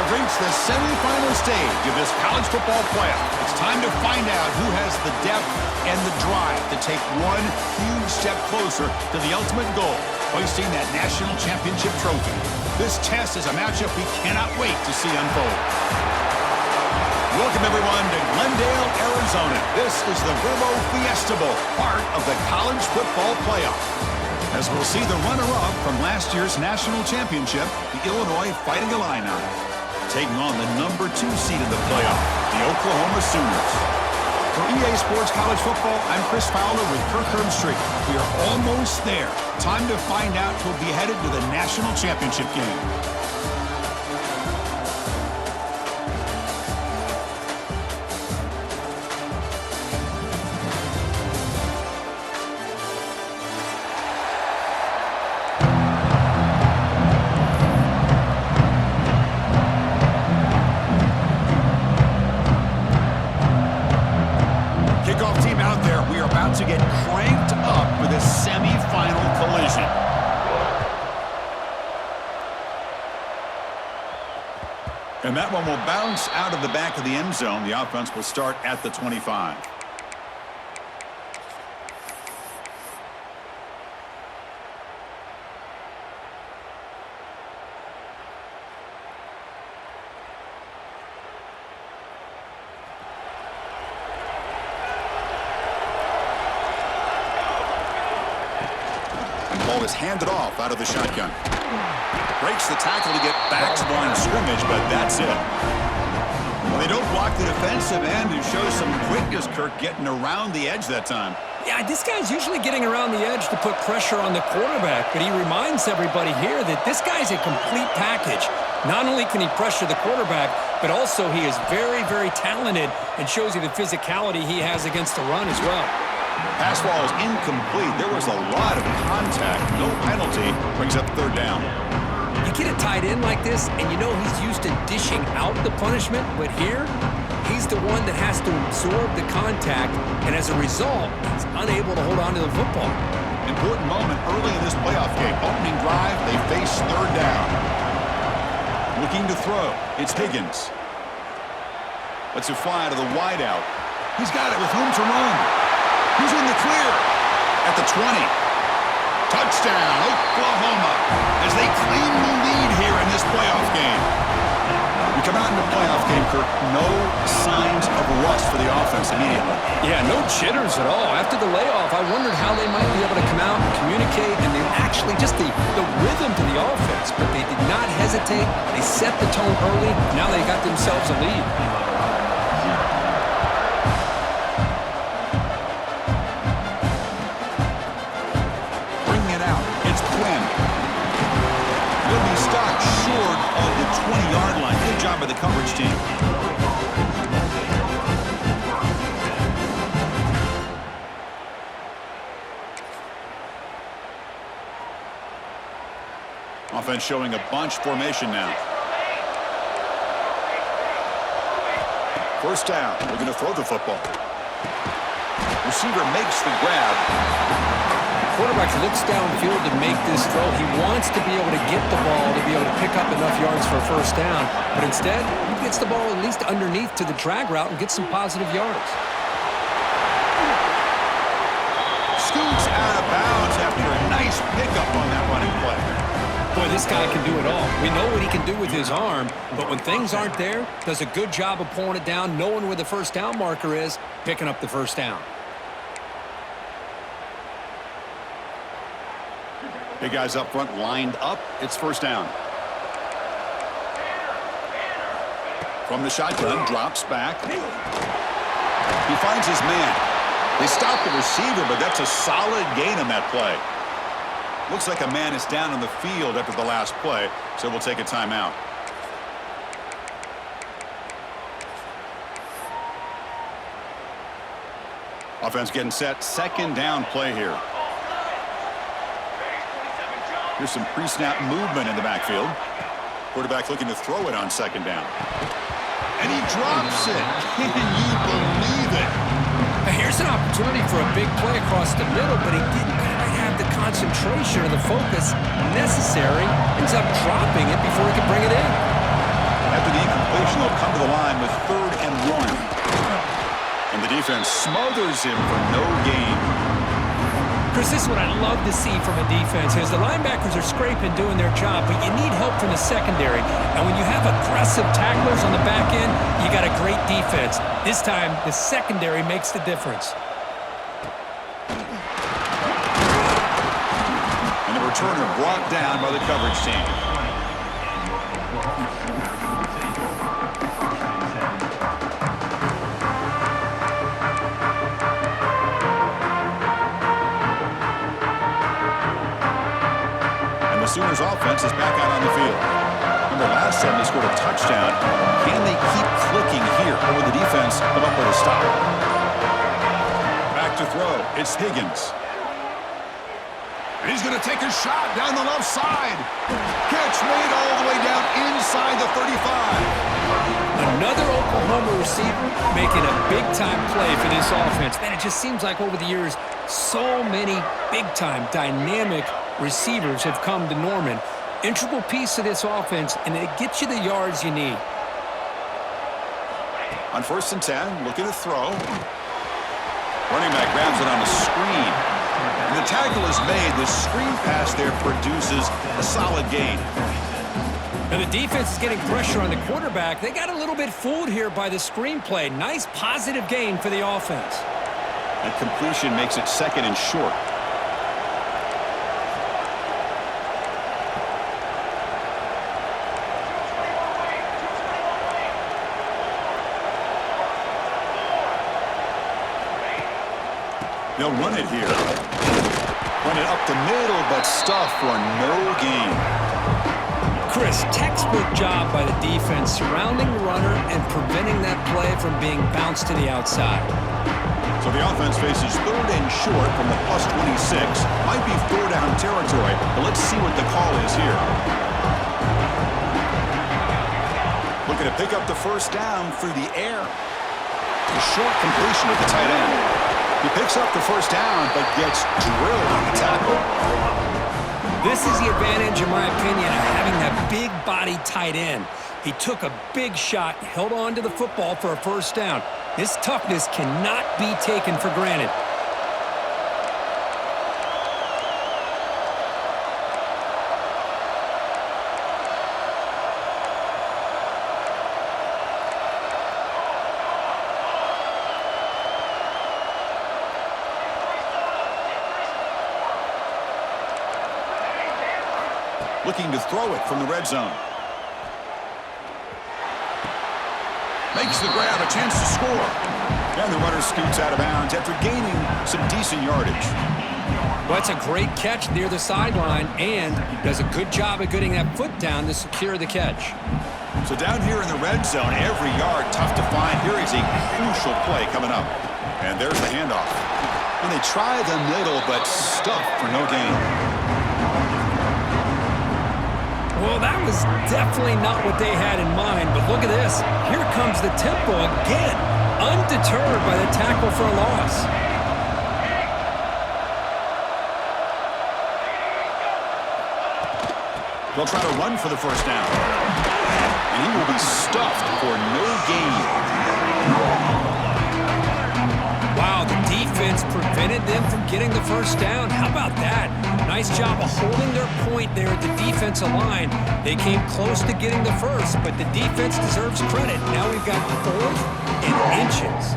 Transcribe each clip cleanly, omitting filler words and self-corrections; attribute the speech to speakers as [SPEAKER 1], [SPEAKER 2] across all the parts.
[SPEAKER 1] have reached the semifinal stage of this college football playoff. It's time to find out who has the depth and the drive to take one huge step closer to the ultimate goal, hoisting that national championship trophy. This test is a matchup we cannot wait to see unfold. Welcome, everyone, to Glendale, Arizona. This is the Verbo Fiesta Bowl, part of the college football playoff. As we'll see the runner-up from last year's national championship, the Illinois Fighting Illini, taking on the number 2 seed in the playoff, the Oklahoma Sooners. For EA Sports College Football, I'm Chris Fowler with Kirk Herbstreit. We are almost there. Time to find out who'll be headed to the national championship game. To get cranked up for this semi-final collision. And that one will bounce out of the back of the end zone. The offense will start at the 25. Is handed off out of the shotgun. Breaks the tackle to get back to the line of scrimmage, but that's it. Well, they don't block the defensive end who shows some quickness, Kirk, getting around the edge that time.
[SPEAKER 2] Yeah, this guy's usually getting around the edge to put pressure on the quarterback, but he reminds everybody here that this guy's a complete package. Not only can he pressure the quarterback, but also he is very, very talented and shows you the physicality he has against the run as well.
[SPEAKER 1] Pass ball is incomplete. There was a lot of contact. No penalty. Brings up third down.
[SPEAKER 2] You get a tight end like this, and you know he's used to dishing out the punishment, but here, he's the one that has to absorb the contact, and as a result, he's unable to hold on to the football.
[SPEAKER 1] Important moment early in this playoff game. Opening drive, they face third down. Looking to throw. It's Higgins. Lets it fly to the wideout. He's got it with room to run. He's in the clear at the 20. Touchdown, Oklahoma, as they claim the lead here in this playoff game. We come out in the playoff game, Kirk, no signs of rust for the offense immediately.
[SPEAKER 2] Yeah, no jitters at all. After the layoff, I wondered how they might be able to come out and communicate, and they actually just the rhythm to the offense, but they did not hesitate. They set the tone early. Now they got themselves a lead.
[SPEAKER 1] Short of the 20-yard line. Good job by the coverage team. Offense showing a bunch formation now. First down. We're going to throw the football. Receiver makes the grab.
[SPEAKER 2] Quarterback looks downfield to make this throw. He wants to be able to get the ball to be able to pick up enough yards for a first down. But instead, he gets the ball at least underneath to the drag route and gets some positive yards.
[SPEAKER 1] Scoots out of bounds after a nice pickup on that running play.
[SPEAKER 2] Boy, this guy can do it all. We know what he can do with his arm, but when things aren't there, does a good job of pulling it down, knowing where the first down marker is, picking up the first down.
[SPEAKER 1] Big guys up front lined up. It's first down. From the shotgun, drops back. He finds his man. They stop the receiver, but that's a solid gain on that play. Looks like a man is down on the field after the last play, so we'll take a timeout. Offense getting set. Second down play here. Here's some pre-snap movement in the backfield. Quarterback looking to throw it on second down. And he drops it. Can you believe it?
[SPEAKER 2] Here's an opportunity for a big play across the middle, but he didn't quite have the concentration or the focus necessary. Ends up dropping it before he could bring it in.
[SPEAKER 1] At after the incompletion, they'll come to the line with 3rd and 1. And the defense smothers him for no gain.
[SPEAKER 2] Chris, this is what I love to see from a defense is the linebackers are scraping, doing their job, but you need help from the secondary. And when you have aggressive tacklers on the back end, you got a great defense. This time, the secondary makes the difference.
[SPEAKER 1] And the returner brought down by the coverage team. The Sooners offense is back out on the field. Remember, last time they scored a touchdown. Can they keep clicking here, or will the defense come up with a stop? Back to throw. It's Higgins. And he's going to take a shot down the left side. Catch made all the way down inside the 35.
[SPEAKER 2] Another Oklahoma receiver making a big-time play for this offense. Man, it just seems like over the years, so many big-time, dynamic receivers have come to Norman. Integral piece of this offense, and it gets you the yards you need.
[SPEAKER 1] On 1st and 10, looking to throw. Running back grabs it on the screen. And the tackle is made. The screen pass there produces a solid gain.
[SPEAKER 2] Now the defense is getting pressure on the quarterback. They got a little bit fooled here by the screen play. Nice positive gain for the offense.
[SPEAKER 1] That completion makes it 2nd and short. They'll run it here. Run it up the middle, but stuffed for no gain.
[SPEAKER 2] Chris, textbook job by the defense surrounding the runner and preventing that play from being bounced to the outside.
[SPEAKER 1] So the offense faces 3rd and short from the +26. Might be 4 down territory, but let's see what the call is here. Looking to pick up the 1st down through the air. A short completion with the tight end. He picks up the 1st down, but gets drilled on the tackle.
[SPEAKER 2] This is the advantage, in my opinion, of having that big body tight end. He took a big shot, held on to the football for a 1st down. This toughness cannot be taken for granted.
[SPEAKER 1] Looking to throw it from the red zone. Makes the grab, a chance to score. And the runner scoots out of bounds after gaining some decent yardage.
[SPEAKER 2] Well, that's a great catch near the sideline and does a good job of getting that foot down to secure the catch.
[SPEAKER 1] So down here in the red zone, every yard tough to find. Here is a crucial play coming up. And there's the handoff. And they try the middle, but stuffed for no gain.
[SPEAKER 2] Well, that was definitely not what they had in mind, but look at this. Here comes the tempo again, undeterred by the tackle for a loss.
[SPEAKER 1] They'll try to run for the 1st down. And he will be stuffed for no gain.
[SPEAKER 2] Wow, the defense prevented them from getting the 1st down. How about that? Nice job of holding their point there at the defensive line. They came close to getting the 1st, but the defense deserves credit. Now we've got 4th and inches.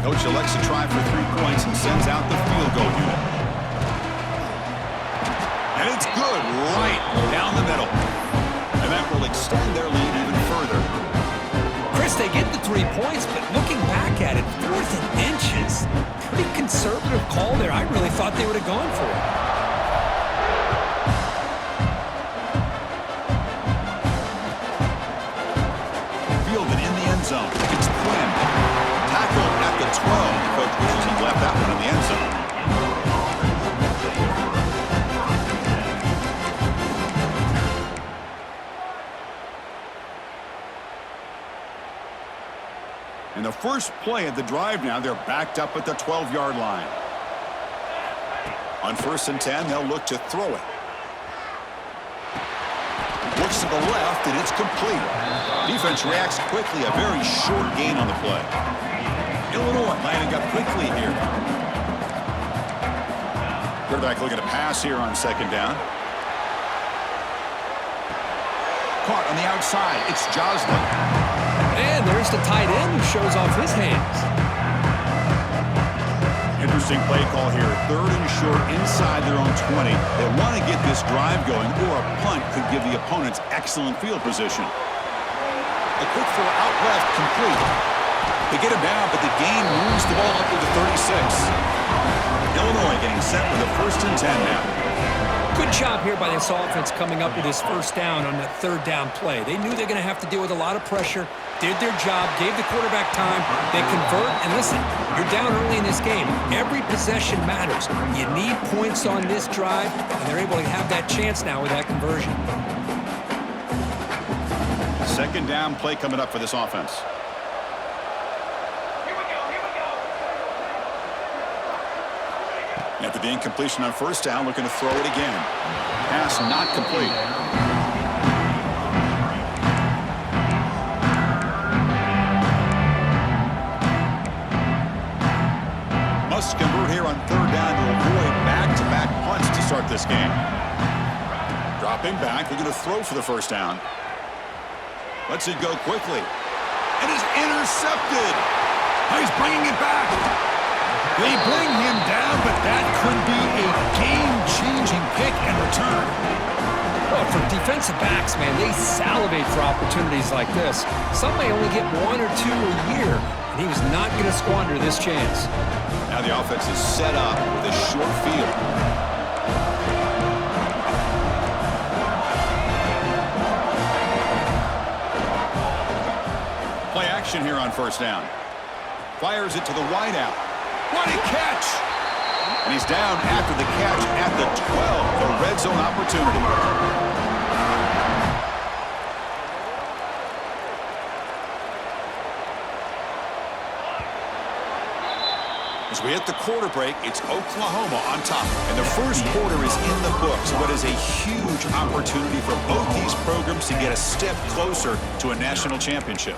[SPEAKER 1] Coach elects to try for 3 points and sends out the field goal unit. And it's good right down the middle. And that will extend their lead even further.
[SPEAKER 2] Chris, they get the 3 points, but looking back at it, 4th and inches. Pretty conservative call there. I really thought they would have gone for it.
[SPEAKER 1] Fielded in the end zone. It's Quinn. Tackled at the 12. Coach wishes he left that one in the end zone. And the first play of the drive now, they're backed up at the 12-yard line. On 1st and 10, they'll look to throw it. fakes to the left, and it's complete. Defense reacts quickly, a very short gain on the play. Illinois lining up quickly here. Quarterback looking to pass here on second down. Caught on the outside. It's Joslin.
[SPEAKER 2] And there's the tight end who shows off his hands.
[SPEAKER 1] Interesting play call here. Third and short inside their own 20. They want to get this drive going, or a punt could give the opponents excellent field position. A quick throw out left, complete. They get him down, but the gain moves the ball up to the 36. Illinois getting set with a 1st and 10 now.
[SPEAKER 2] Good job here by this offense coming up with this first down on that third down play. They knew they're going to have to deal with a lot of pressure, did their job, gave the quarterback time, they convert, and listen, you're down early in this game. Every possession matters. You need points on this drive, and they're able to have that chance now with that conversion.
[SPEAKER 1] Second down play coming up for this offense. After the incompletion on first down, looking to throw it again. Pass not complete. Must convert here on third down to avoid back-to-back punts to start this game. Dropping back, looking to throw for the first down. Lets it go quickly. It is intercepted. He's bringing it back. They bring him down, but that could be a game-changing pick and return.
[SPEAKER 2] Well, for defensive backs, man, they salivate for opportunities like this. Some may only get 1 or 2 a year, and he was not going to squander this chance.
[SPEAKER 1] Now the offense is set up with a short field. Play action here on first down. Fires it to the wideout. What a catch! And he's down after the catch at the 12. The red zone opportunity. As we hit the quarter break, it's Oklahoma on top. And the first quarter is in the books. What is a huge opportunity for both these programs to get a step closer to a national championship.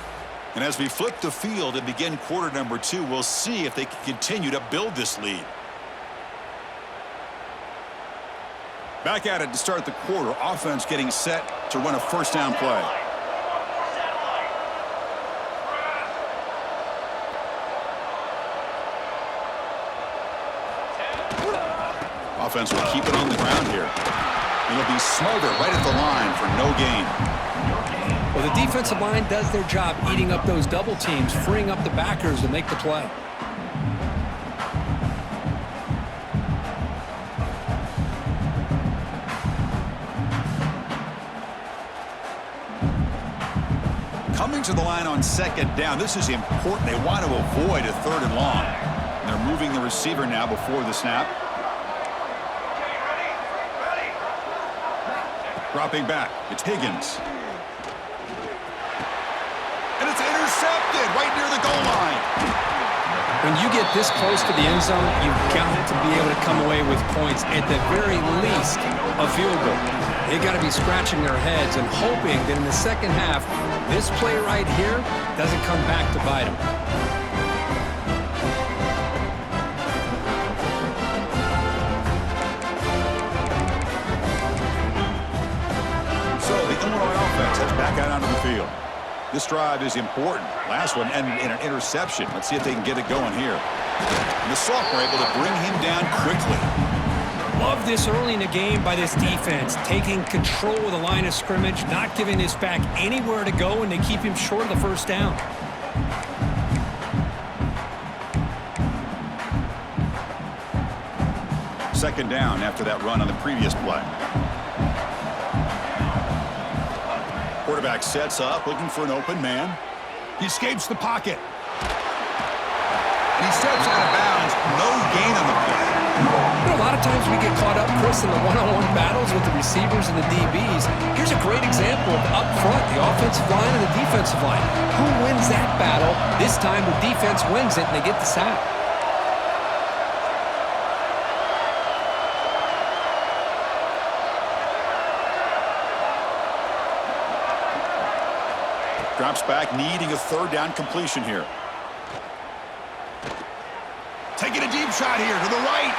[SPEAKER 1] And as we flip the field and begin quarter number 2, we'll see if they can continue to build this lead. Back at it to start the quarter. Offense getting set to run a first down play. Offense will keep it on the ground here. And it'll be Smother right at the line for no gain.
[SPEAKER 2] Well, the defensive line does their job eating up those double teams, freeing up the backers to make the play.
[SPEAKER 1] Coming to the line on second down, this is important. They want to avoid a third and long. And they're moving the receiver now before the snap. Dropping back, it's Higgins. And it's intercepted right near the goal line.
[SPEAKER 2] When you get this close to the end zone, you've got to be able to come away with points, at the very least, a field goal. They got to be scratching their heads and hoping that in the second half, this play right here doesn't come back to bite them.
[SPEAKER 1] So the Illinois offense heads back out onto the field. This drive is important. Last one ended in an interception. Let's see if they can get it going here. And the sophomore able to bring him down quickly.
[SPEAKER 2] Love this early in the game by this defense, taking control of the line of scrimmage, not giving this back anywhere to go, and they keep him short of the first down.
[SPEAKER 1] Second down after that run on the previous play. Quarterback sets up, looking for an open man. He escapes the pocket. And he steps out of bounds. No gain on the play.
[SPEAKER 2] But a lot of times we get caught up, Chris, in the one-on-one battles with the receivers and the DBs. Here's a great example of up front, the offensive line and the defensive line. Who wins that battle? This time the defense wins it, and they get the sack.
[SPEAKER 1] Drops back, needing a third down completion here. Taking a deep shot here to the right.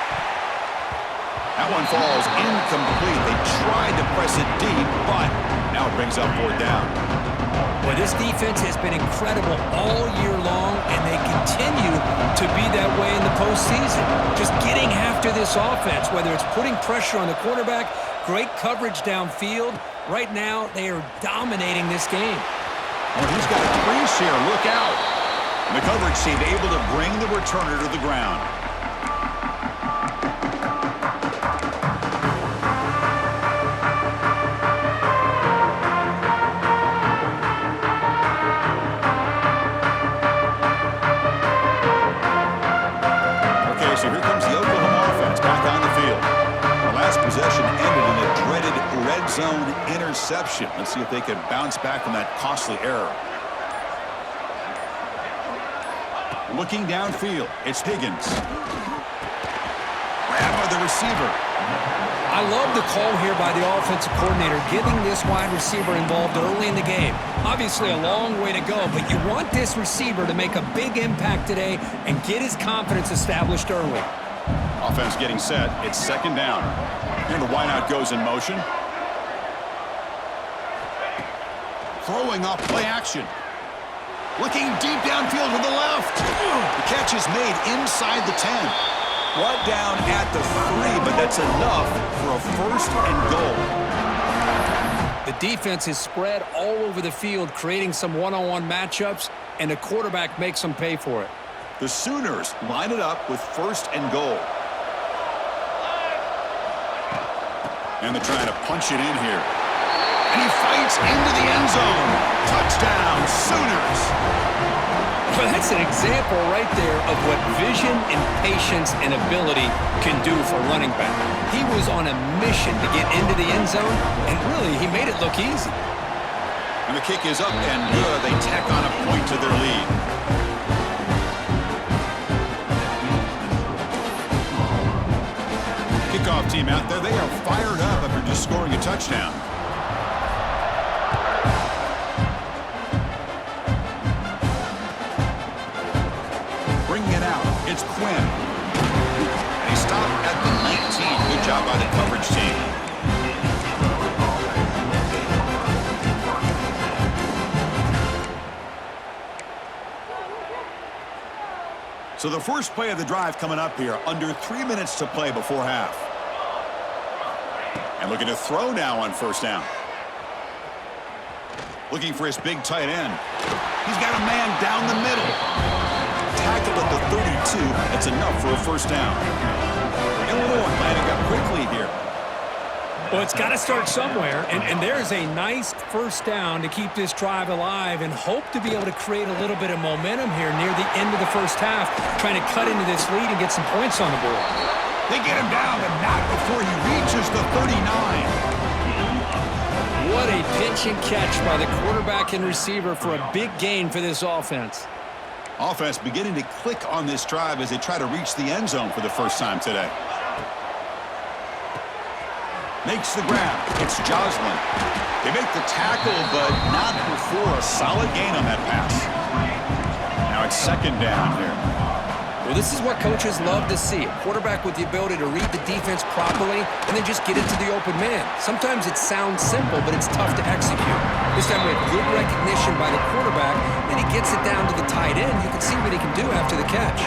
[SPEAKER 1] That one falls incomplete. They tried to press it deep, but now it brings up fourth down.
[SPEAKER 2] Well, this defense has been incredible all year long, and they continue to be that way in the postseason. Just getting after this offense, whether it's putting pressure on the quarterback, great coverage downfield. Right now, they are dominating this game.
[SPEAKER 1] Oh, he's got a crease here. Look out. And the coverage seemed able to bring the returner to the ground. So here comes the Oklahoma offense back on the field. The last possession ended in a dreaded red zone interception. Let's see if they can bounce back from that costly error. Looking downfield, it's Higgins. Grab by the receiver.
[SPEAKER 2] I love the call here by the offensive coordinator, getting this wide receiver involved early in the game. Obviously a long way to go, but you want this receiver to make a big impact today and get his confidence established early.
[SPEAKER 1] Offense getting set. It's second down. And the wideout goes in motion. Throwing off play action. Looking deep downfield to the left. The catch is made inside the 10. Brought down at the 3, but that's enough for a first and goal.
[SPEAKER 2] The defense is spread all over the field, creating some one-on-one matchups, and the quarterback makes them pay for it.
[SPEAKER 1] The Sooners line it up with first and goal. And they're trying to punch it in here. And he fights into the end zone. Touchdown, Sooners.
[SPEAKER 2] Well, that's an example right there of what vision and patience and ability can do for running back. He was on a mission to get into the end zone, and really, he made it look easy.
[SPEAKER 1] And the kick is up and good. They tack on a point to their lead. Kickoff team out there. They are fired up after just scoring a touchdown. It's Quinn. And he stopped at the 19. Good job by the coverage team. So the first play of the drive coming up here. Under 3 minutes to play before half. And looking to throw now on first down. Looking for his big tight end. He's got a man down the middle. Tackled at the 32. That's enough for a first down. Illinois lining up quickly here.
[SPEAKER 2] Well, it's got to start somewhere, and there's a nice first down to keep this drive alive and hope to be able to create a little bit of momentum here near the end of the first half, trying to cut into this lead and get some points on the board.
[SPEAKER 1] They get him down, but not before he reaches the 39.
[SPEAKER 2] What a pitch and catch by the quarterback and receiver for a big gain for this offense.
[SPEAKER 1] Offense beginning to click on this drive as they try to reach the end zone for the first time today. Makes the grab. It's Joslin. They make the tackle, but not before a solid gain on that pass. Now it's second down here.
[SPEAKER 2] Well, this is what coaches love to see. A quarterback with the ability to read the defense properly and then just get into the open man. Sometimes it sounds simple, but it's tough to execute. This time we have good recognition by the quarterback, and he gets it down to the tight end. You can see what he can do after the catch.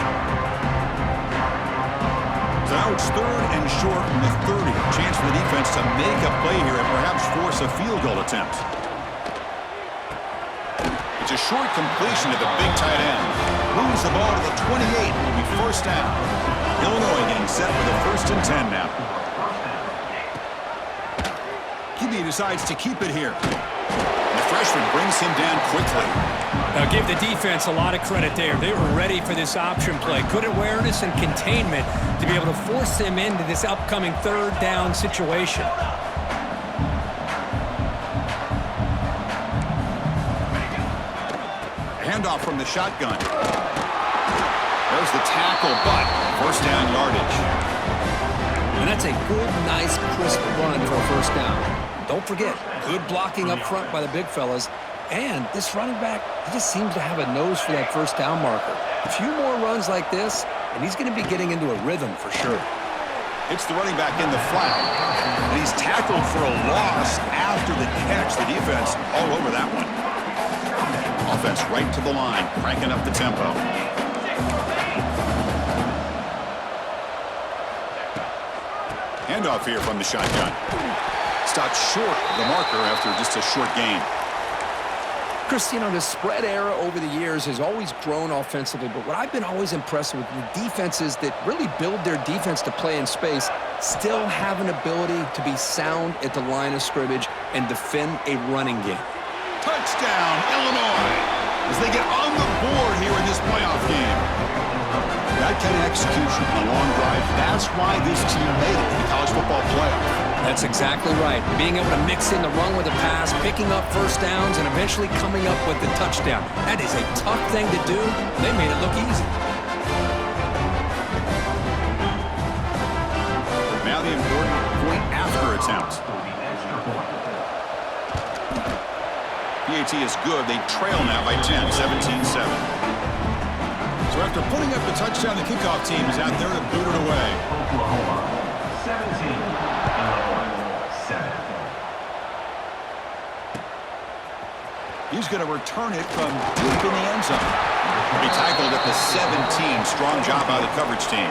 [SPEAKER 1] So now it's third and short from the 30. Chance for the defense to make a play here and perhaps force a field goal attempt. It's a short completion to the big tight end. Moves the ball to the 28. Will be first down. Illinois getting set for the first and 10 now. QB decides to keep it here. The freshman brings him down quickly.
[SPEAKER 2] Now give the defense a lot of credit there. They were ready for this option play. Good awareness and containment to be able to force them into this upcoming third down situation.
[SPEAKER 1] Handoff from the shotgun. There's the tackle, but first down yardage.
[SPEAKER 2] And that's a good, nice, crisp run for a first down. Don't forget, good blocking up front by the big fellas. And this running back, he just seems to have a nose for that first down marker. A few more runs like this, and he's going to be getting into a rhythm for sure.
[SPEAKER 1] It's the running back in the flat, and he's tackled for a loss after the catch. The defense all over that one. Offense right to the line, cranking up the tempo. Handoff here from the shotgun. Stopped short of the marker after just a short gain.
[SPEAKER 2] Chris, the spread era over the years has always grown offensively, but what I've been always impressed with the defenses that really build their defense to play in space still have an ability to be sound at the line of scrimmage and defend a running game.
[SPEAKER 1] Touchdown, Illinois, as they get on the board here in this playoff game. That kind of execution on a long drive, that's why this team made it to the college football playoff.
[SPEAKER 2] That's exactly right. Being able to mix in the run with a pass, picking up first downs, and eventually coming up with the touchdown. That is a tough thing to do. They made it look easy.
[SPEAKER 1] Now the important point after attempt. PAT is good. They trail now by 10, 17-7. So after putting up the touchdown, the kickoff team is out there to boot it away.
[SPEAKER 3] Oklahoma, 17.
[SPEAKER 1] He's going to return it from deep in the end zone. He tackled at the 17. Strong job by the coverage team.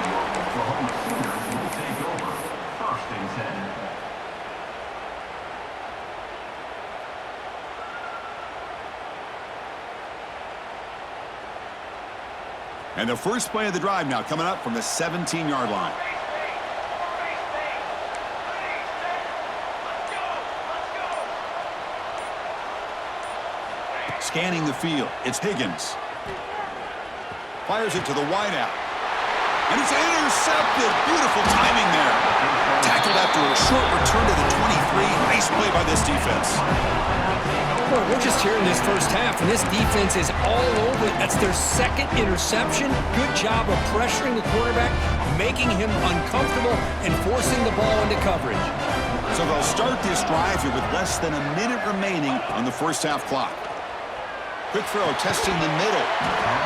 [SPEAKER 1] And the first play of the drive now coming up from the 17-yard line. Scanning the field, it's Higgins. Fires it to the wideout. And it's intercepted. Beautiful timing there. Tackled after a short return to the 23. Nice play by this defense.
[SPEAKER 2] Well, we're just here in this first half, and this defense is all over it. That's their second interception. Good job of pressuring the quarterback, making him uncomfortable, and forcing the ball into coverage.
[SPEAKER 1] So they'll start this drive here with less than a minute remaining on the first half clock. Quick throw, testing the middle.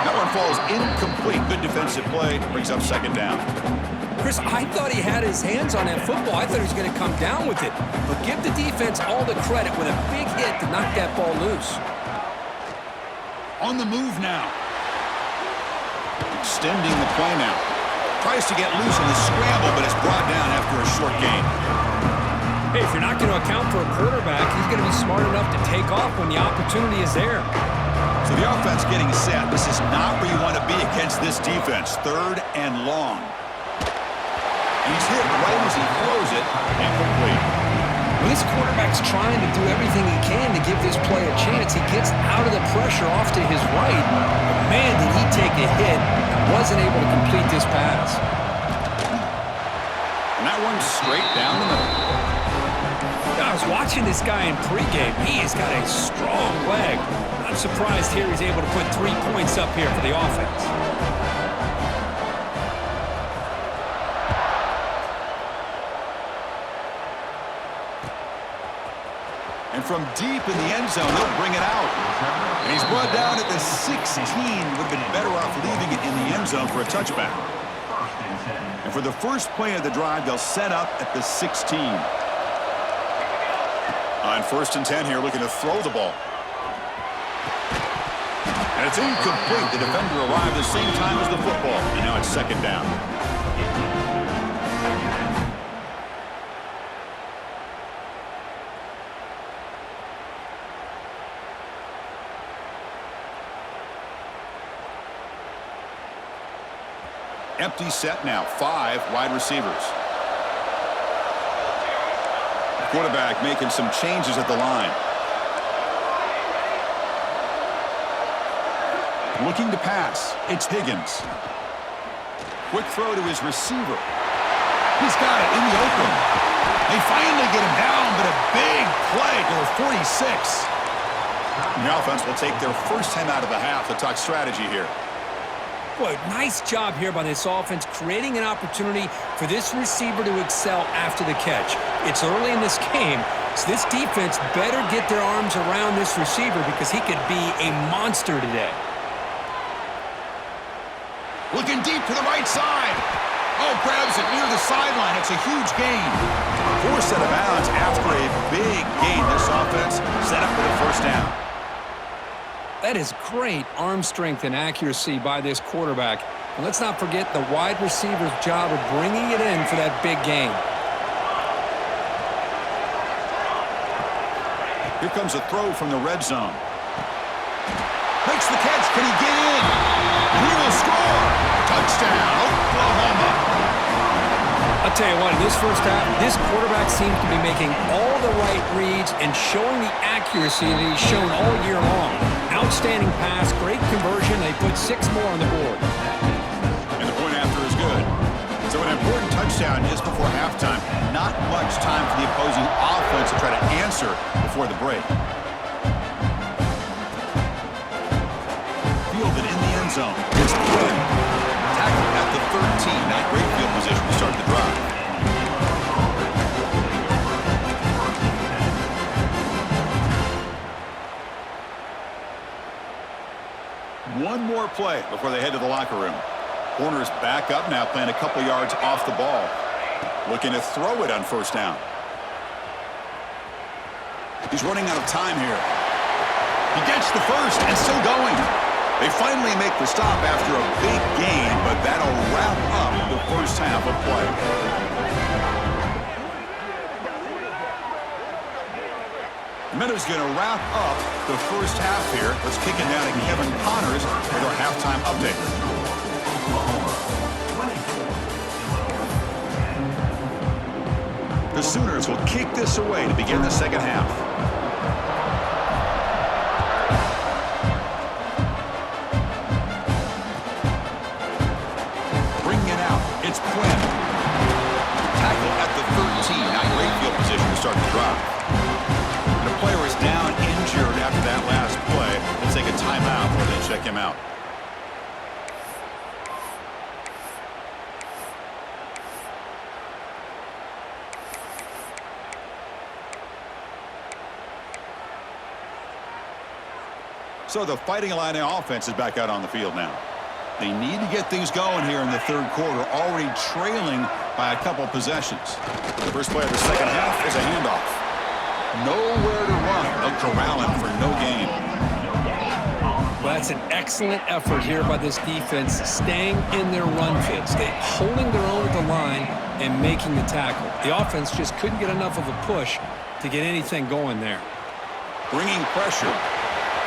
[SPEAKER 1] That one falls incomplete. Good defensive play. Brings up second down.
[SPEAKER 2] Chris, I thought he had his hands on that football. I thought he was going to come down with it. But give the defense all the credit with a big hit to knock that ball loose.
[SPEAKER 1] On the move now. Extending the play now. Tries to get loose in the scramble, but it's brought down after a short gain.
[SPEAKER 2] Hey, if you're not going to account for a quarterback, he's going to be smart enough to take off when the opportunity is there.
[SPEAKER 1] So the offense getting set. This is not where you want to be against this defense. Third and long. He's hit right as he throws it, and complete.
[SPEAKER 2] When this quarterback's trying to do everything he can to give this play a chance, he gets out of the pressure off to his right. But man, did he take a hit and wasn't able to complete this pass.
[SPEAKER 1] And that one's straight down the middle.
[SPEAKER 2] I was watching this guy in pregame. He has got a strong leg. Not surprised here he's able to put 3 points up here for the offense.
[SPEAKER 1] And from deep in the end zone, they'll bring it out. And he's brought down at the 16. Would have been better off leaving it in the end zone for a touchback. And for the first play of the drive, they'll set up at the 16. On first and 10 here, looking to throw the ball. And it's incomplete. The defender arrived at the same time as the football. And now it's second down. Empty set now. 5 wide receivers. Quarterback making some changes at the line. Looking to pass. It's Higgins. Quick throw to his receiver. He's got it in the open. They finally get him down, but a big play to the 46. And the offense will take their first time out of the half to talk strategy here.
[SPEAKER 2] Boy, nice job here by this offense, creating an opportunity for this receiver to excel after the catch. It's early in this game, so this defense better get their arms around this receiver because he could be a monster today.
[SPEAKER 1] Looking deep to the right side. Oh, grabs it near the sideline. It's a huge gain. Forced out of bounds after a big gain. This offense set up with a first down.
[SPEAKER 2] That is great arm strength and accuracy by this quarterback. And let's not forget the wide receiver's job of bringing it in for that big gain.
[SPEAKER 1] Here comes a throw from the red zone. Makes the catch. Can he get in? And he will score. Touchdown, Oklahoma.
[SPEAKER 2] I'll tell you what, in this first half, this quarterback seems to be making all the right reads and showing the accuracy that he's shown all year long. Outstanding pass, great conversion. They put 6 more on the board.
[SPEAKER 1] And the point after is good. So an important touchdown just before halftime. Not much time for the opposing offense to try to answer before the break. Fielded in the end zone. It's good. Tackled at the 13. Not great field position to start the drive. One more play before they head to the locker room. Corner's back up now, playing a couple yards off the ball. Looking to throw it on first down. He's running out of time here. He gets the first and still going. They finally make the stop after a big gain, but that'll wrap up the first half of play. The Meadows going to wrap up the first half here. Let's kick it down to Kevin Connors with our halftime update. The Sooners will kick this away to begin the second half. Bringing it out, it's Quinn. Tackle at the 13. Not great field position to start the drive. The player is down injured after that last play. We'll take a timeout while they check him out. So the Fighting Illini offense is back out on the field now. They need to get things going here in the third quarter, already trailing by a couple possessions. The first play of the second half is a handoff. Nowhere to run. They'll corral him for no gain.
[SPEAKER 2] Well, that's an excellent effort here by this defense, staying in their run fits, holding their own at the line and making the tackle. The offense just couldn't get enough of a push to get anything going there.
[SPEAKER 1] Bringing pressure.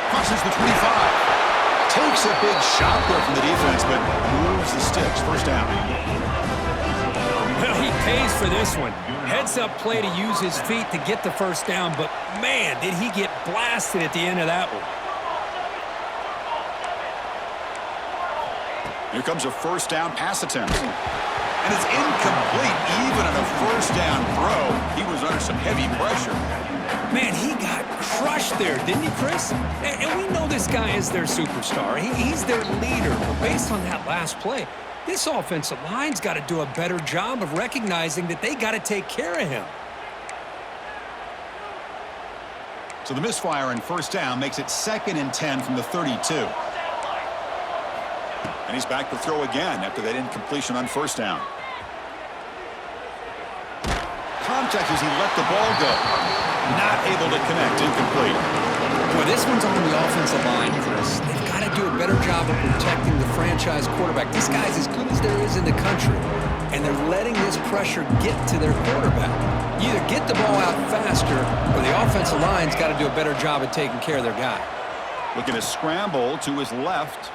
[SPEAKER 1] Crosses the 25. Takes a big shot there from the defense, but moves the sticks. First down.
[SPEAKER 2] Well, he pays for this one. Heads-up play to use his feet to get the first down, but man, did he get blasted at the end of that one.
[SPEAKER 1] Here comes a first down pass attempt. And it's incomplete, even on a first down throw. He was under some heavy pressure.
[SPEAKER 2] Man, he got crushed there, didn't he, Chris? And we know this guy is their superstar. He's their leader. But based on that last play, this offensive line's got to do a better job of recognizing that they got to take care of him.
[SPEAKER 1] So the misfire in first down makes it 2nd and 10 from the 32. And he's back to throw again after that incompletion on first down. Contact as he let the ball go. Not able to connect, incomplete.
[SPEAKER 2] Boy, this one's on the offensive line, Chris. They've got to do a better job of protecting the franchise quarterback. This guy's as good as there is in the country, and they're letting this pressure get to their quarterback. You either get the ball out faster, or the offensive line's got to do a better job of taking care of their guy.
[SPEAKER 1] Looking to scramble to his left.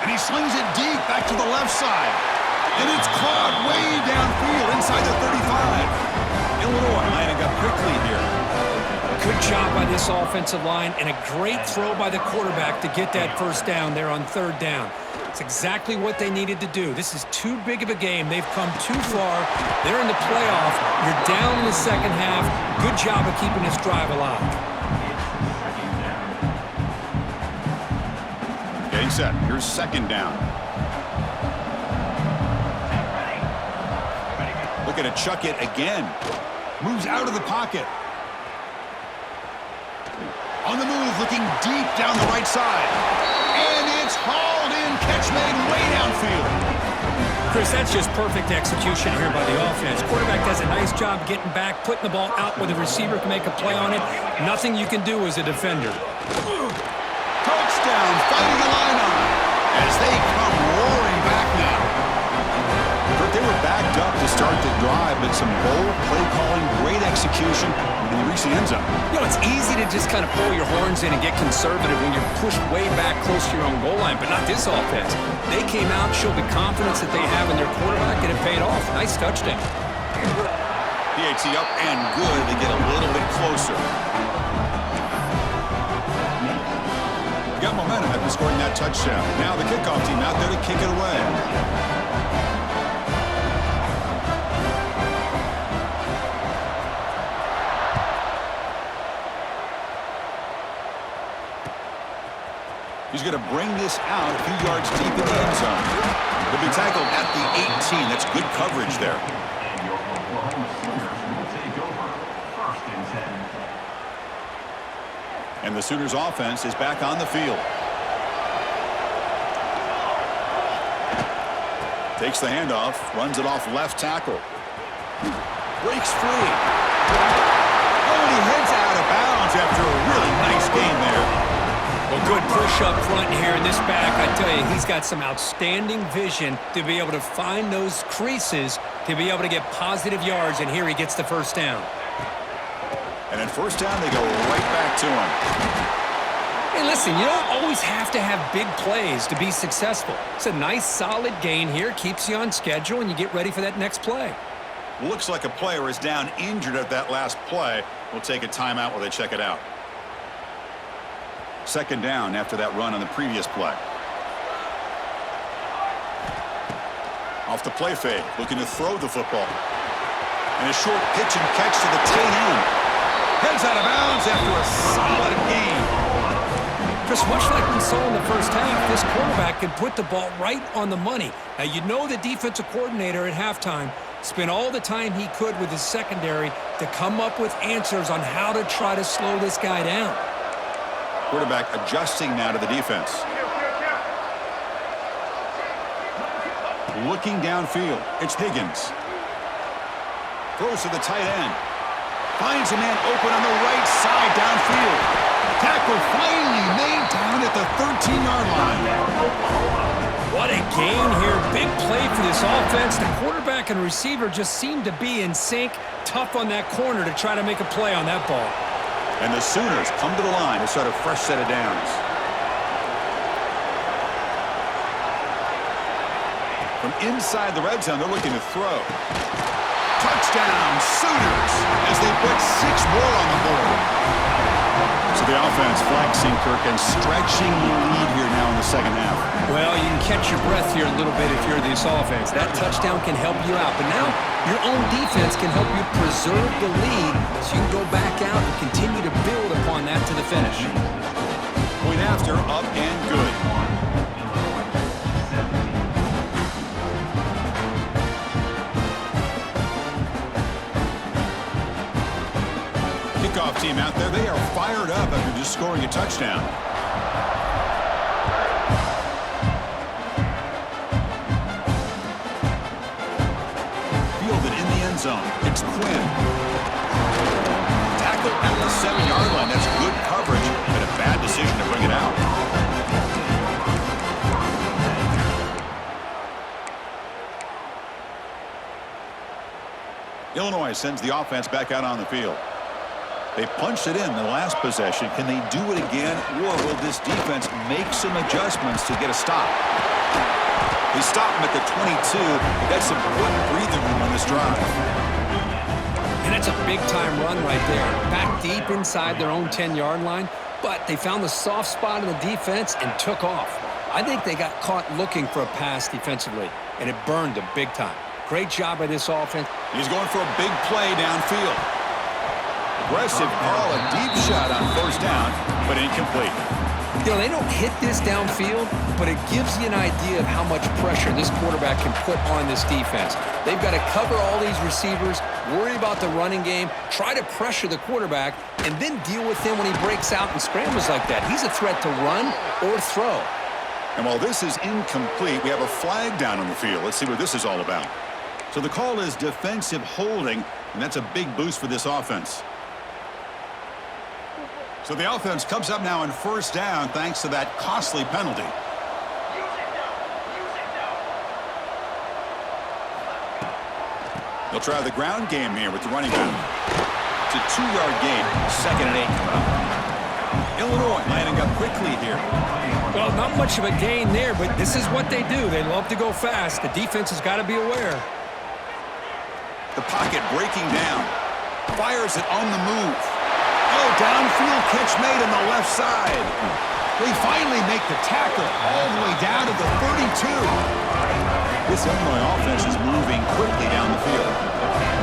[SPEAKER 1] And he slings it deep back to the left side. And it's caught way downfield inside the 35. Illinois lining up quickly here.
[SPEAKER 2] Good job by this offensive line and a great throw by the quarterback to get that first down there on third down. It's exactly what they needed to do. This is too big of a game. They've come too far. They're in the playoff. You're down in the second half. Good job of keeping this drive alive.
[SPEAKER 1] Getting set. Here's second down. Looking to chuck it again. Moves out of the pocket. On the move, looking deep down the right side. And it's hauled in. Catch made way downfield.
[SPEAKER 2] Chris, that's just perfect execution here by the offense. Quarterback does a nice job getting back, putting the ball out where the receiver can make a play on it. Nothing you can do as a defender.
[SPEAKER 1] Touchdown, fighting the lineup as they come roaring back now. Kurt, they were backed up to start the drive, but some bold play calling, great execution, and they reach the end zone.
[SPEAKER 2] You know, it's easy to just kind of pull your horns in and get conservative when you're pushed way back close to your own goal line, but not this offense. They came out, showed the confidence that they have in their quarterback, and it paid off. Nice touchdown.
[SPEAKER 1] PAT up and good. They get a little bit closer. Got momentum after scoring that touchdown. Now the kickoff team out there to kick it away. He's going to bring this out a few yards deep in the end zone. He'll be tackled at the 18. That's good coverage there.
[SPEAKER 3] And your Oklahoma Sooners will take over 1st and 10.
[SPEAKER 1] And the Sooners offense is back on the field. Takes the handoff, runs it off left tackle. Breaks free. Oh, and he heads out of bounds after a really nice game there.
[SPEAKER 2] Well, good push up front here in this back. I tell you, he's got some outstanding vision to be able to find those creases, to be able to get positive yards, and here he gets the first down.
[SPEAKER 1] And at first down, they go right back to him.
[SPEAKER 2] Hey, listen, you don't always have to have big plays to be successful. It's a nice, solid gain here, keeps you on schedule, and you get ready for that next play.
[SPEAKER 1] Looks like a player is down injured at that last play. We'll take a timeout while they check it out. Second down after that run on the previous play. Off the play fake, looking to throw the football. And a short pitch and catch to the tight end. Heads out of bounds after a solid gain.
[SPEAKER 2] Chris, much like we saw in the first half, this quarterback can put the ball right on the money. Now, you know the defensive coordinator at halftime spent all the time he could with his secondary to come up with answers on how to try to slow this guy down.
[SPEAKER 1] Quarterback adjusting now to the defense. Looking downfield. It's Higgins. Throws to the tight end. Finds a man open on the right side downfield. Tackle finally made down at the 13-yard line.
[SPEAKER 2] What a gain here. Big play for this offense. The quarterback and receiver just seem to be in sync. Tough on that corner to try to make a play on that ball.
[SPEAKER 1] And the Sooners come to the line to start a fresh set of downs. From inside the red zone, they're looking to throw. Touchdown, Sooners, as they put 6 more on the board. So the offense flexing, Kirk, and stretching the lead here now in the second half.
[SPEAKER 2] Well, you can catch your breath here a little bit if you're this offense. That touchdown can help you out. But now your own defense can help you preserve the lead so you can go back out and continue to build upon that to the finish.
[SPEAKER 1] Point after, up and good. Kickoff team out there, they are fired up after just scoring a touchdown. Fielded in the end zone. It's Quinn. Tackle at the 7-yard line. That's good coverage, but a bad decision to bring it out. Illinois sends the offense back out on the field. They punched it in the last possession. Can they do it again, or will this defense make some adjustments to get a stop? They stop him at the 22, but that's some good breathing room on this drive.
[SPEAKER 2] And that's a big-time run right there. Back deep inside their own 10-yard line, but they found the soft spot in the defense and took off. I think they got caught looking for a pass defensively, and it burned them big time. Great job by this offense.
[SPEAKER 1] He's going for a big play downfield. Aggressive call, a deep shot on first down, but incomplete.
[SPEAKER 2] You know, they don't hit this downfield, but it gives you an idea of how much pressure this quarterback can put on this defense. They've got to cover all these receivers, worry about the running game, try to pressure the quarterback, and then deal with him when he breaks out and scrambles like that. He's a threat to run or throw.
[SPEAKER 1] And while this is incomplete, we have a flag down on the field. Let's see what this is all about. So the call is defensive holding, and that's a big boost for this offense. So the offense comes up now on first down thanks to that costly penalty. They'll try the ground game here with the running back. It's a 2-yard gain, 2nd and 8 coming up. Illinois lining up quickly here.
[SPEAKER 2] Well, not much of a gain there, but this is what they do. They love to go fast. The defense has got to be aware.
[SPEAKER 1] The pocket breaking down. Fires it on the move. Oh, downfield catch made on the left side. They finally make the tackle all the way down to the 32. This Illinois offense is moving quickly down the field.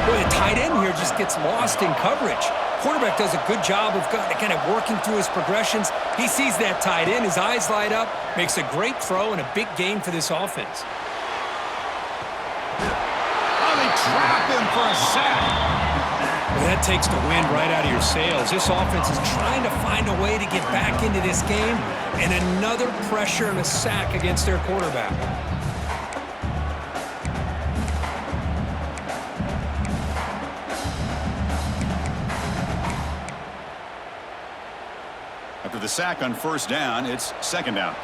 [SPEAKER 2] Boy, the tight end here just gets lost in coverage. Quarterback does a good job of kind of working through his progressions. He sees that tight end, his eyes light up, makes a great throw and a big gain for this offense.
[SPEAKER 1] Oh, they trap him for a sack.
[SPEAKER 2] Well, that takes the wind right out of your sails. This offense is trying to find a way to get back into this game, and another pressure and a sack against their quarterback.
[SPEAKER 1] After the sack on first down, it's 2nd down.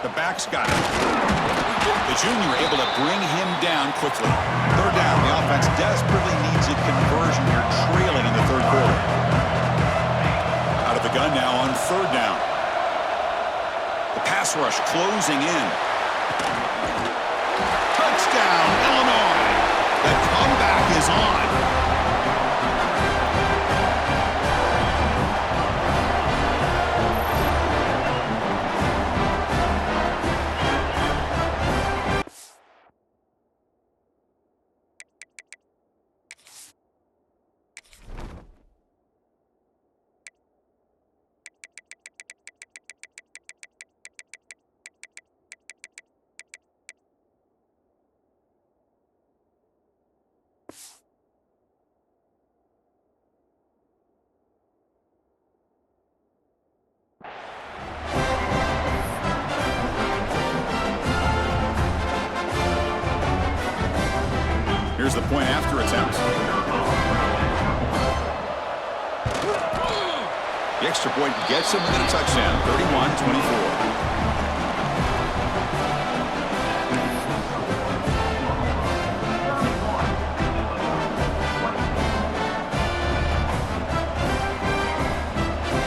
[SPEAKER 1] The back's got it. The junior able to bring him down quickly. 3rd down. The offense desperately needs a conversion here, trailing in the 3rd quarter. Out of the gun now on 3rd down. The pass rush closing in. Touchdown, Illinois. The comeback is on. Here's the point after attempt. The extra point gets him within a touchdown, 31-24.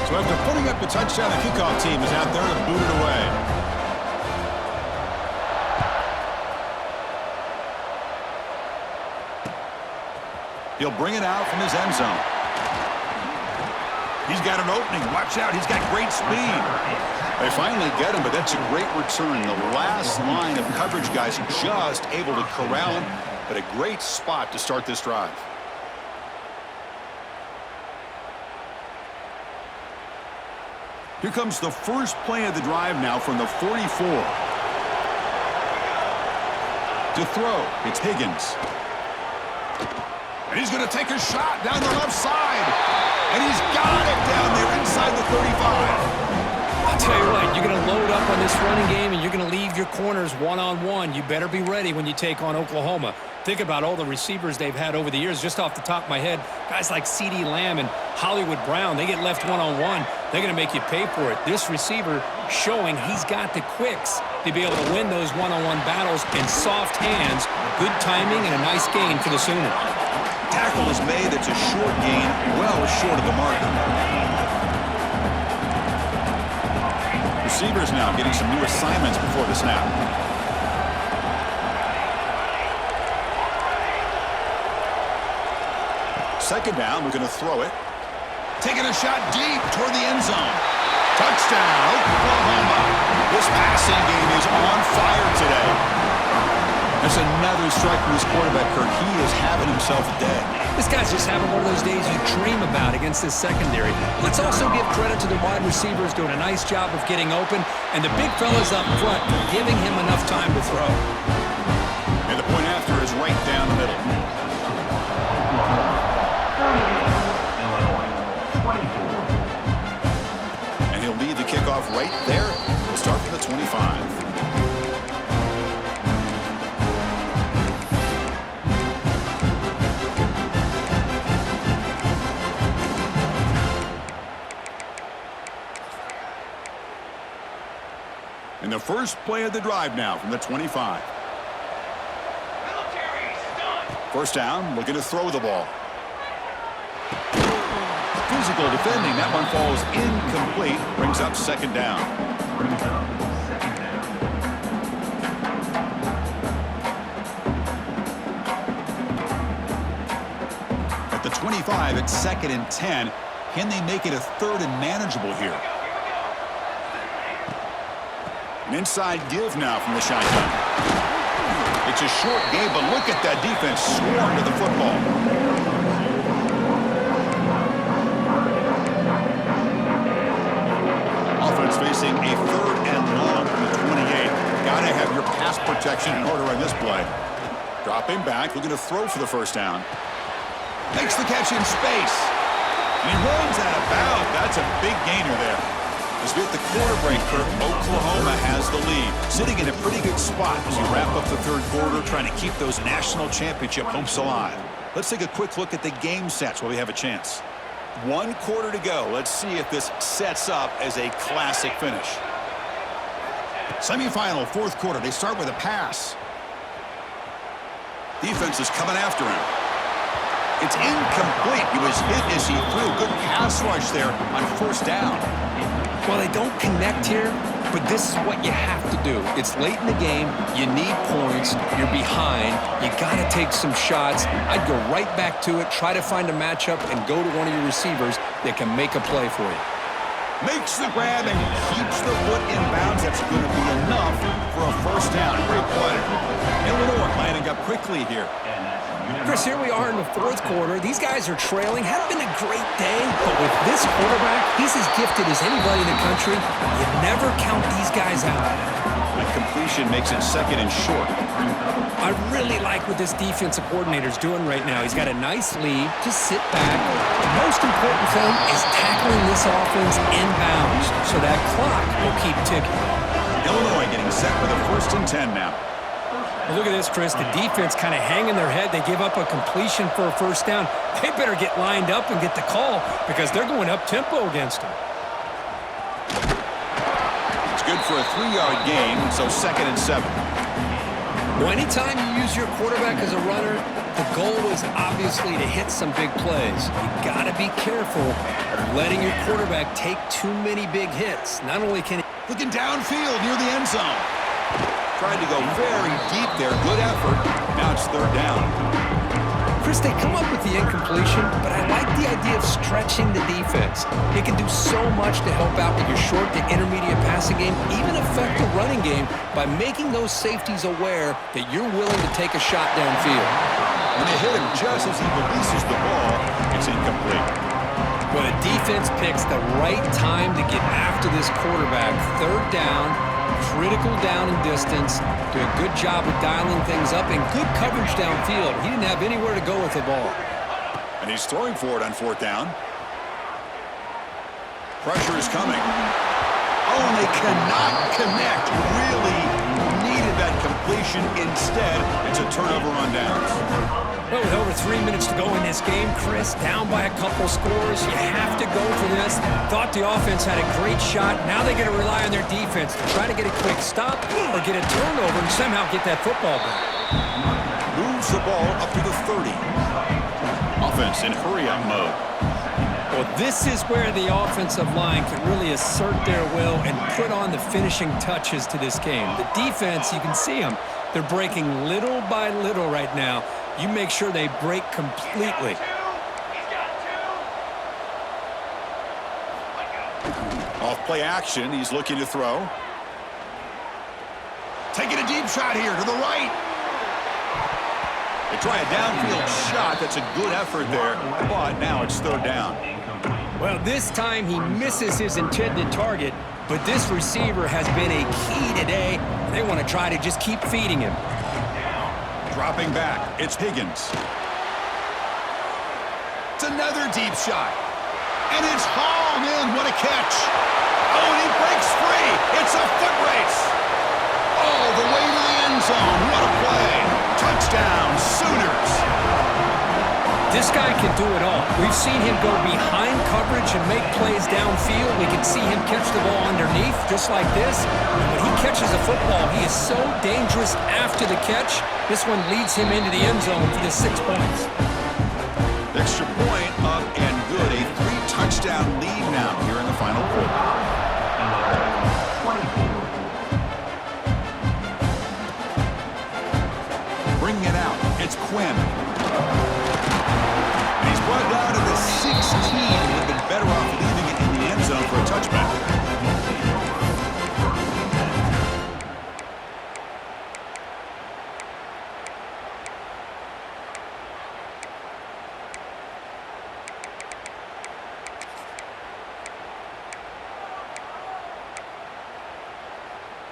[SPEAKER 1] So after putting up the touchdown, the kickoff team is out there to boot it away. He'll bring it out from his end zone. He's got an opening. Watch out. He's got great speed. They finally get him, but that's a great return. The last line of coverage guys just able to corral him, but a great spot to start this drive. Here comes the first play of the drive now from the 44. To throw, it's Higgins. And he's going to take a shot down the left side. And he's got it down there inside the 35.
[SPEAKER 2] I'll tell you what, you're going to load up on this running game and you're going to leave your corners one-on-one. You better be ready when you take on Oklahoma. Think about all the receivers they've had over the years. Just off the top of my head, guys like CeeDee Lamb and Hollywood Brown, they get left one-on-one. They're going to make you pay for it. This receiver showing he's got the quicks to be able to win those one-on-one battles in soft hands. Good timing and a nice gain for the Sooners.
[SPEAKER 1] Tackle is made. It's a short gain, well short of the marker. Receivers now getting some new assignments before the snap. Second down, we're going to throw it. Taking a shot deep toward the end zone. Touchdown, Oklahoma. This passing game is on fire today. There's another strike from this quarterback, Kirk. He is having himself a day.
[SPEAKER 2] This guy's just having one of those days you dream about against this secondary. Let's also give credit to the wide receivers doing a nice job of getting open, and the big fellas up front for giving him enough time to throw.
[SPEAKER 1] And the point after is right down the middle. And he'll lead the kickoff right there. We'll start from the 25. And the first play of the drive now from the 25. First down, looking to throw the ball. Physical defending. That one falls incomplete. Brings up second down. At the 25, it's 2nd and 10. Can they make it a 3rd and manageable here? An inside give now from the shotgun. It's a short game, but look at that defense swarm to the football. Offense facing a 3rd and long from the 28. Gotta have your pass protection in order on this play. Dropping back, looking to throw for the first down. Makes the catch in space. And he runs out of bounds. That's a big gainer there. As we hit the quarter break, Kirk, Oklahoma has the lead. Sitting in a pretty good spot as you wrap up the 3rd quarter, trying to keep those national championship hopes alive. Let's take a quick look at the game sets while we have a chance. 1 quarter to go. Let's see if this sets up as a classic finish. Semifinal, 4th quarter. They start with a pass. Defense is coming after him. It's incomplete. He was hit as he threw. Good pass rush there on 1st down.
[SPEAKER 2] Well, they don't connect here, but this is what you have to do. It's late in the game. You need points. You're behind. You got to take some shots. I'd go right back to it, try to find a matchup, and go to one of your receivers that can make a play for you.
[SPEAKER 1] Makes the grab and keeps the foot in bounds. That's going to be enough for a first down. Great play. Illinois lining up quickly here.
[SPEAKER 2] Chris, here we are in the 4th quarter. These guys are trailing. Hadn't been a great day, but with this quarterback, he's as gifted as anybody in the country. You never count these guys out.
[SPEAKER 1] That completion makes it 2nd and short.
[SPEAKER 2] I really like what this defensive coordinator's doing right now. He's got a nice lead. Just sit back. The most important thing is tackling this offense inbounds so that clock will keep ticking.
[SPEAKER 1] Illinois getting set for the 1st and 10 now.
[SPEAKER 2] Well, look at this, Chris. The defense kind of hanging their head. They give up a completion for a first down. They better get lined up and get the call because they're going up-tempo against them.
[SPEAKER 1] It's good for a 3-yard gain, so 2nd and 7.
[SPEAKER 2] Well, anytime you use your quarterback as a runner, the goal is obviously to hit some big plays. You got to be careful of letting your quarterback take too many big hits. Not only can he...
[SPEAKER 1] Looking downfield near the end zone. Tried to go very deep there. Good effort. Now it's 3rd down.
[SPEAKER 2] Chris, they come up with the incompletion, but I like the idea of stretching the defense. It can do so much to help out with your short to intermediate passing game, even affect the running game by making those safeties aware that you're willing to take a shot downfield.
[SPEAKER 1] When they hit him just as he releases the ball, it's incomplete.
[SPEAKER 2] Well, the defense picks the right time to get after this quarterback. 3rd down. Critical down and distance. Do a good job of dialing things up and good coverage downfield. He didn't have anywhere to go with the ball.
[SPEAKER 1] And he's throwing for it on 4th down. Pressure is coming. Oh, and they cannot connect. Really needed that completion. Instead, it's a turnover on downs.
[SPEAKER 2] Well, with over 3 minutes to go in this game, Chris, down by a couple scores, you have to go for this. Thought the offense had a great shot. Now they got to rely on their defense to try to get a quick stop or get a turnover and somehow get that football back.
[SPEAKER 1] Moves the ball up to the 30. Offense in hurry-up mode.
[SPEAKER 2] Well, this is where the offensive line can really assert their will and put on the finishing touches to this game. The defense, you can see them. They're breaking little by little right now. You make sure they break completely.
[SPEAKER 1] Off play action, he's looking to throw. Taking a deep shot here to the right. They try a downfield shot. That's a good effort there, but now it's third down.
[SPEAKER 2] Well, this time he misses his intended target, but this receiver has been a key today. They want to try to just keep feeding him.
[SPEAKER 1] Dropping back, it's Higgins. It's another deep shot. And it's hauled in. What a catch. Oh, and he breaks free. It's a foot race. All the way to the end zone. What a play. Touchdown, Sooners.
[SPEAKER 2] This guy can do it all. We've seen him go behind coverage and make plays downfield. We can see him catch the ball underneath, just like this. And when he catches the football, he is so dangerous after the catch. This one leads him into the end zone for the 6 points.
[SPEAKER 1] Extra point up and good. A 3-touchdown lead now here in the final quarter. Bringing it out. It's Quinn. And he's brought down to the 16. Would have been better off leaving it in the end zone for a touchback.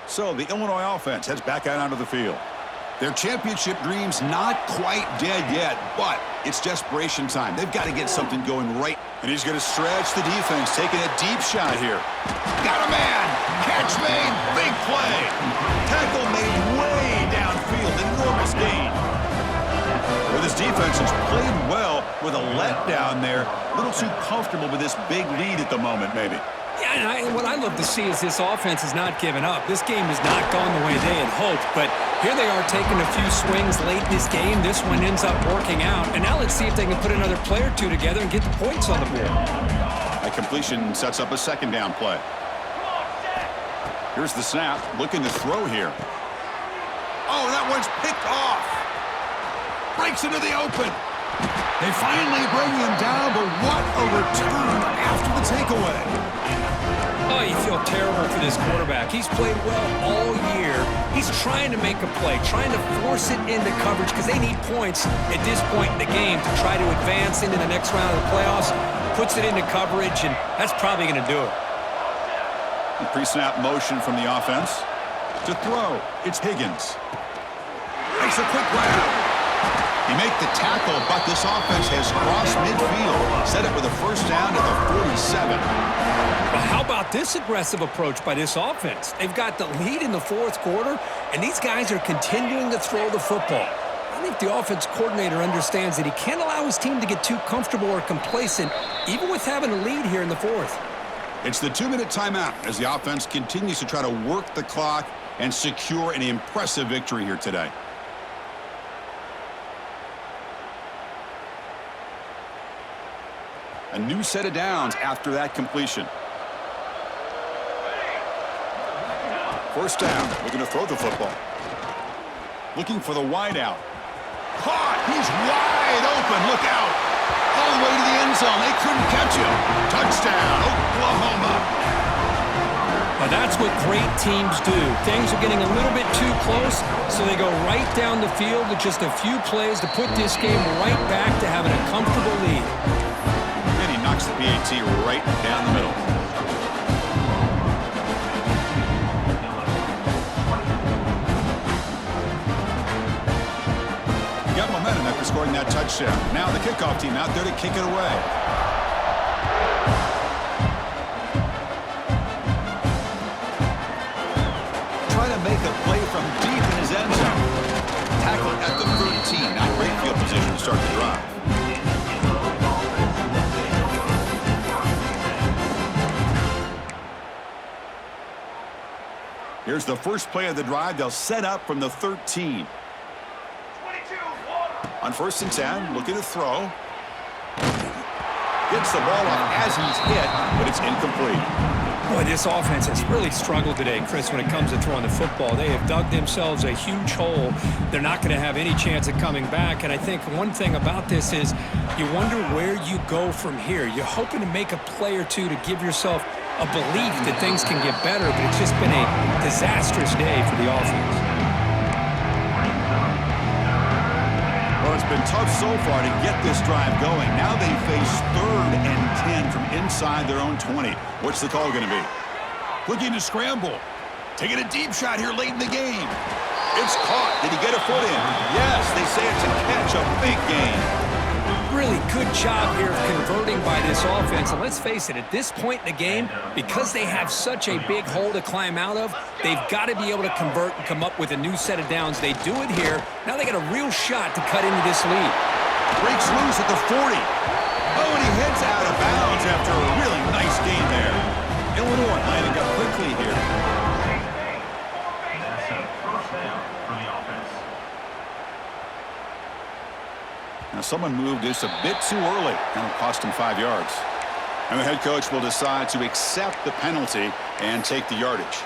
[SPEAKER 1] So the Illinois offense heads back out onto the field. Their championship dreams not quite dead yet, but it's desperation time. They've got to get something going right. And he's going to stretch the defense, taking a deep shot here. Got a man! Catch made! Big play! Tackle made way downfield. Enormous gain. Well, this defense has played well with a letdown there. A little too comfortable with this big lead at the moment, maybe.
[SPEAKER 2] Yeah, and what I love to see is this offense has not given up. This game has not gone the way they had hoped, but here they are taking a few swings late in this game. This one ends up working out, and now let's see if they can put another play or two together and get the points on the board.
[SPEAKER 1] A completion sets up a second down play. Here's the snap, looking to throw here. Oh, that one's picked off. Breaks into the open. They finally bring him down, but what a return after the takeaway.
[SPEAKER 2] Oh, you feel terrible for this quarterback. He's played well all year. He's trying to make a play, trying to force it into coverage because they need points at this point in the game to try to advance into the next round of the playoffs. Puts it into coverage, and that's probably going to do it.
[SPEAKER 1] Pre-snap motion from the offense. To throw, it's Higgins. Makes a quick grab. He made the tackle, but this offense has crossed midfield. Set up with a first down at the 47.
[SPEAKER 2] Well, how about this aggressive approach by this offense? They've got the lead in the fourth quarter, and these guys are continuing to throw the football. I think the offense coordinator understands that he can't allow his team to get too comfortable or complacent, even with having a lead here in the fourth.
[SPEAKER 1] It's the 2-minute timeout as the offense continues to try to work the clock and secure an impressive victory here today. A new set of downs after that completion. First down, looking to throw the football. Looking for the wide out. Caught! He's wide open! Look out! All the way to the end zone. They couldn't catch him. Touchdown, Oklahoma!
[SPEAKER 2] Well, that's what great teams do. Things are getting a little bit too close, so they go right down the field with just a few plays to put this game right back to having a comfortable lead.
[SPEAKER 1] And he knocks the PAT right down the middle. He got momentum after scoring that touchdown. Now the kickoff team out there to kick it away. Trying to make a play from deep in his end zone. Tackle at the 13. Not great field position to start the drive. Here's the first play of the drive. They'll set up from the 13. On 1st and 10, looking to throw. Gets the ball up as he's hit, but it's incomplete.
[SPEAKER 2] Boy, this offense has really struggled today, Chris, when it comes to throwing the football. They have dug themselves a huge hole. They're not going to have any chance of coming back. And I think one thing about this is you wonder where you go from here. You're hoping to make a play or two to give yourself a belief that things can get better, but it's just been a disastrous day for the offense.
[SPEAKER 1] Well, been tough so far to get this drive going. Now they face 3rd and 10 from inside their own 20. What's the call going to be? Looking to scramble. Taking a deep shot here late in the game. It's caught. Did he get a foot in? Yes, they say it's a catch, a big gain.
[SPEAKER 2] Really good job here of converting by this offense. And let's face it, at this point in the game, because they have such a big hole to climb out of, they've got to be able to convert and come up with a new set of downs. They do it here. Now they got a real shot to cut into this lead.
[SPEAKER 1] Breaks loose at the 40. Oh, and he heads out of bounds after a really nice gain there. Illinois lining up quickly here.
[SPEAKER 3] That's a first down for the offense.
[SPEAKER 1] Now someone moved this a bit too early, and it'll cost him 5 yards. And the head coach will decide to accept the penalty and take the yardage.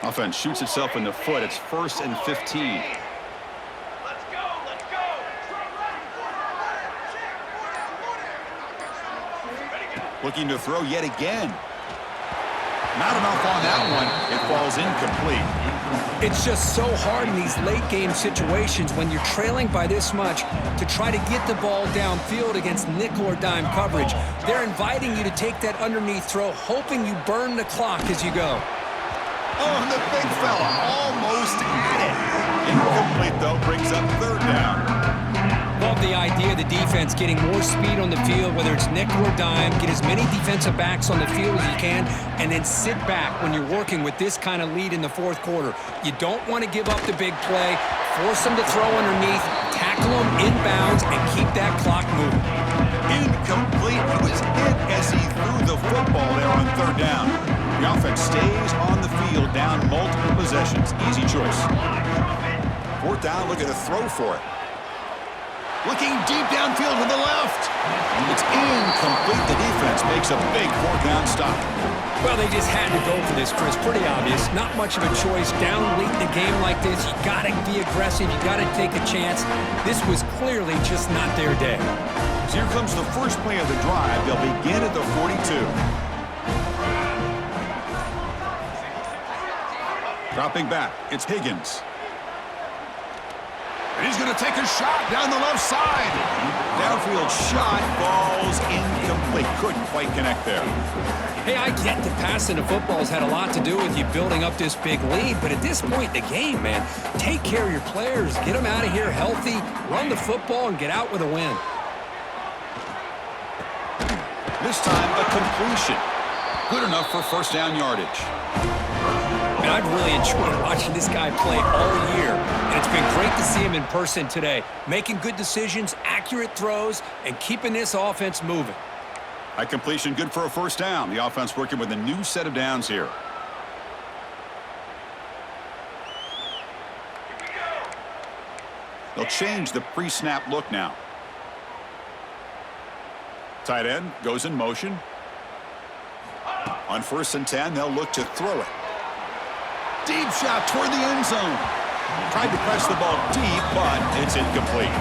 [SPEAKER 1] Offense shoots itself in the foot. It's 1st and 15.
[SPEAKER 4] Let's go, let's go.
[SPEAKER 1] Looking to throw yet again. Not enough on that one. It falls incomplete.
[SPEAKER 2] It's just so hard in these late game situations when you're trailing by this much to try to get the ball downfield against nickel or dime coverage. They're inviting you to take that underneath throw, hoping you burn the clock as you go.
[SPEAKER 1] Oh, and the big fella almost had it. Incomplete, though, brings up 3rd down.
[SPEAKER 2] Love the idea of the defense getting more speed on the field, whether it's nickel or dime, get as many defensive backs on the field as you can, and then sit back when you're working with this kind of lead in the 4th quarter. You don't want to give up the big play, force them to throw underneath, tackle them inbounds, and keep that clock moving.
[SPEAKER 1] Incomplete. He was hit as he threw the football there on 3rd down. The offense stays on the field, down multiple possessions. Easy choice. 4th down, looking to throw for it. Looking deep downfield to the left. It's incomplete. The defense makes a big 4th down stop.
[SPEAKER 2] Well, they just had to go for this, Chris. Pretty obvious. Not much of a choice. Down late in a game like this, you got to be aggressive. You got to take a chance. This was clearly just not their day.
[SPEAKER 1] So here comes the first play of the drive. They'll begin at the 42. Dropping back, it's Higgins. And he's going to take a shot down the left side. Downfield shot falls incomplete. Couldn't quite connect there.
[SPEAKER 2] Hey, I get that passing the football has had a lot to do with you building up this big lead, but at this point in the game, man, take care of your players. Get them out of here healthy, run the football, and get out with a win.
[SPEAKER 1] This time, a completion. Good enough for 1st down yardage.
[SPEAKER 2] And I've really enjoyed watching this guy play all year, and it's been great to see him in person today, making good decisions, accurate throws, and keeping this offense moving.
[SPEAKER 1] A completion good for a 1st down. The offense working with a new set of downs here. They'll change the pre-snap look now. Tight end goes in motion. On 1st and 10, they'll look to throw it. Deep shot toward the end zone. Tried to press the ball deep, but it's incomplete.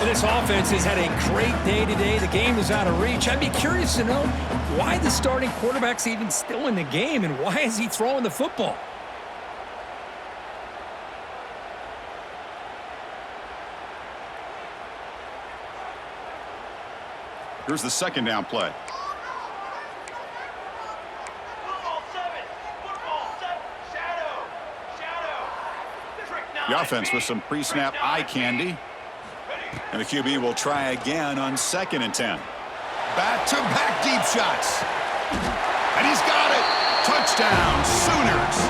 [SPEAKER 2] And this offense has had a great day today. The game is out of reach. I'd be curious to know why the starting quarterback's even still in the game and why is he throwing the football?
[SPEAKER 1] Here's the 2nd down play. The offense with some pre-snap eye candy. And the QB will try again on 2nd and 10. Back-to-back deep shots. And he's got it. Touchdown, Sooners.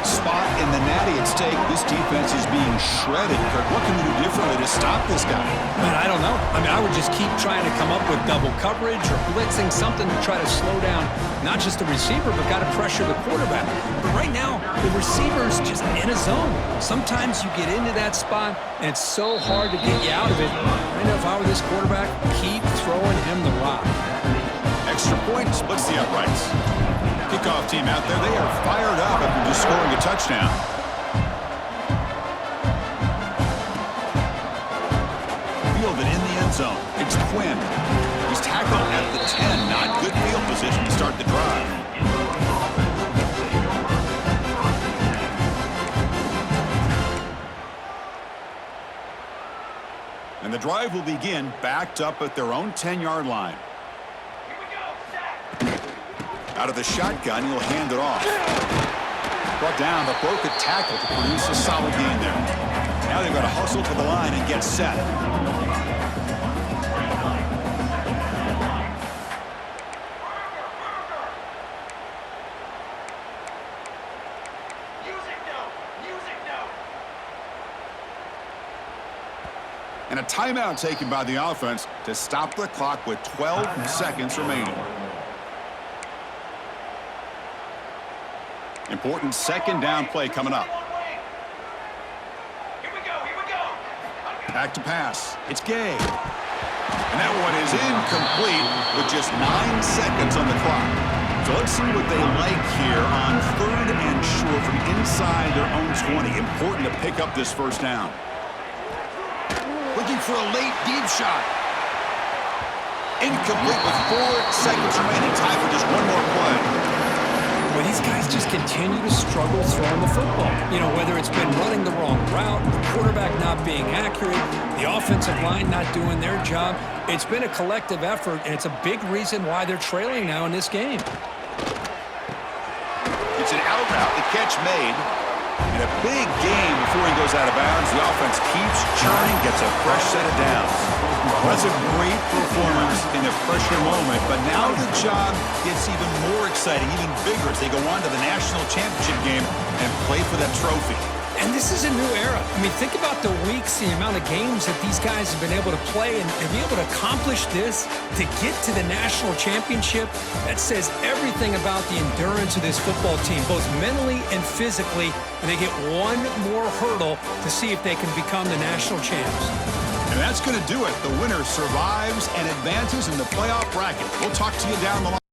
[SPEAKER 1] Spot in the natty at stake. This defense is being shredded. Kirk, what can we do differently to stop this guy?
[SPEAKER 2] Man, I don't know. I mean, I would just keep trying to come up with double coverage or blitzing, something to try to slow down not just the receiver, but got to pressure the quarterback. But right now, the receiver's just in a zone. Sometimes you get into that spot, and it's so hard to get you out of it. I know if I were this quarterback, keep throwing him the rock.
[SPEAKER 1] Extra point splits the uprights. Kickoff team out there, they are fired up after just scoring a touchdown. Fielded in the end zone. It's Quinn. He's tackled at the 10. Not good field position to start the drive. the drive will begin backed up at their own 10-yard line.
[SPEAKER 4] Here we go. Sack.
[SPEAKER 1] Out of the shotgun, he'll hand it off. Brought down, but broke a tackle to produce a solid gain there. Now they've got to hustle to the line and get set. And a timeout taken by the offense to stop the clock with 12 seconds remaining. Important second down play coming up.
[SPEAKER 4] Here we go.
[SPEAKER 1] Back to pass. It's Gay. And that one is incomplete with just 9 seconds on the clock. So let's see what they like here on 3rd and short from inside their own 20. Important to pick up this first down. Looking for a late deep shot. Incomplete with 4 seconds remaining. Time for just one more play.
[SPEAKER 2] Well, these guys just continue to struggle throwing the football. You know, whether it's been running the wrong route, the quarterback not being accurate, the offensive line not doing their job. It's been a collective effort, and it's a big reason why they're trailing now in this game.
[SPEAKER 1] It's an out route. The catch made. And a big game before he goes out of bounds. The offense keeps churning, gets a fresh set of downs. Well, that's a great performance in a pressure moment, but now the job gets even more exciting, even bigger as they go on to the national championship game and play for that trophy.
[SPEAKER 2] And this is a new era. I mean, think about the weeks, the amount of games that these guys have been able to play and be able to accomplish this, to get to the national championship. That says everything about the endurance of this football team, both mentally and physically. And they get one more hurdle to see if they can become the national champs.
[SPEAKER 1] And that's going to do it. The winner survives and advances in the playoff bracket. We'll talk to you down the line.